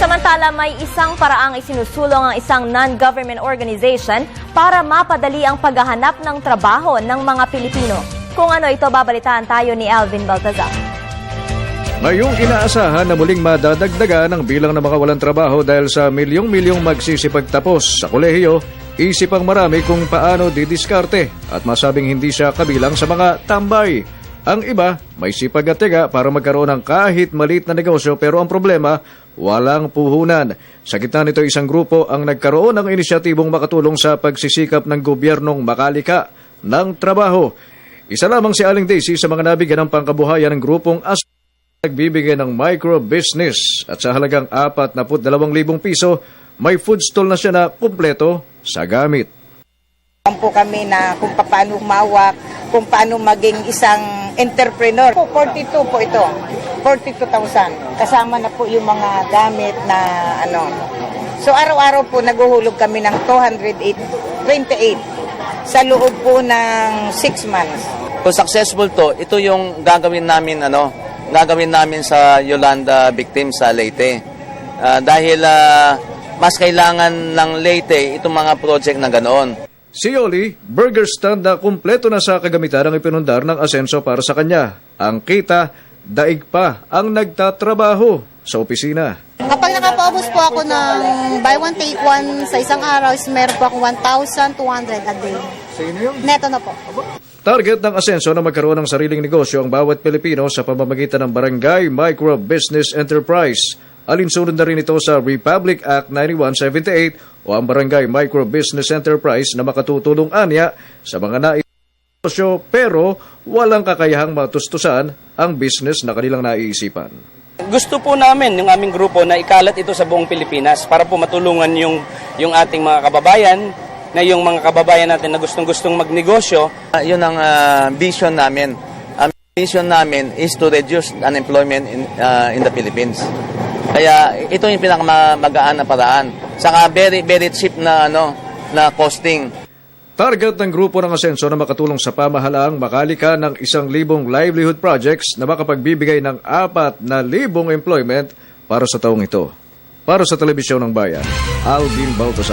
Samantala, may isang paraang isinusulong ang isang non-government organization para mapadali ang paghahanap ng trabaho ng mga Pilipino. Kung ano ito, babalitaan tayo ni Alvin Baltazar. Ngayong inaasahan na muling madadagdagan ang bilang ng mga walang trabaho dahil sa milyong-milyong magsisipagtapos sa kolehiyo, isip ang marami kung paano didiskarte at masabing hindi siya kabilang sa mga tambay. Ang iba, may sipag at tiyaga para magkaroon ng kahit maliit na negosyo pero ang problema, walang puhunan. Sa gitna nito, isang grupo ang nagkaroon ng inisyatibong makatulong sa pagsisikap ng gobyernong makalika ng trabaho. Isa lamang si Aling Daisy sa mga nabigyan ng pangkabuhayan ng grupong nagbibigay ng micro-business at sa halagang 42,000 piso, may food stall na siya na kumpleto sa gamit. Po kami na kung paano humawak, kung paano maging isang entrepreneur. 42 po ito, 42,000. Kasama na po yung mga gamit na ano. So araw-araw po naguhulog kami ng 228 sa loob po ng 6 months. Kung successful to, ito yung gagawin namin sa Yolanda victims sa Leyte. Dahil mas kailangan ng Leyte itong mga project na ganoon. Si Yoli, burger stand na kumpleto na sa kagamitan ang ipinundar ng asenso para sa kanya. Ang kita, daig pa ang nagtatrabaho sa opisina. Kapag nakapaubos po ako ng buy one take one sa isang araw, is meron po ako 1,200 a day. Sino yun? Neto na po. Target ng asenso na magkaroon ng sariling negosyo ang bawat Pilipino sa pamamagitan ng Barangay Micro Business Enterprise. Alinsunod na rin ito sa Republic Act 9178 o ang Barangay Micro Business Enterprise na makatutulong anya sa mga negosyo pero walang kakayahang matustusan ang business na kanilang naiisipan. Gusto po namin yung aming grupo na ikalat ito sa buong Pilipinas para po matulungan yung ating mga kababayan na yung mga kababayan natin na gustong-gustong magnegosyo. Yun ang vision namin. Ang vision namin is to reduce unemployment in the Philippines. Kaya ito yung pinakamagaan na paraan. Saka very very cheap na costing. Target ng grupo ng asenso na makatulong sa pamahalaang makalika ng 1,000 livelihood projects na makapagbibigay ng 4,000 employment para sa taong ito. Para sa Telebisyon ng Bayan, Alvin Baltazar.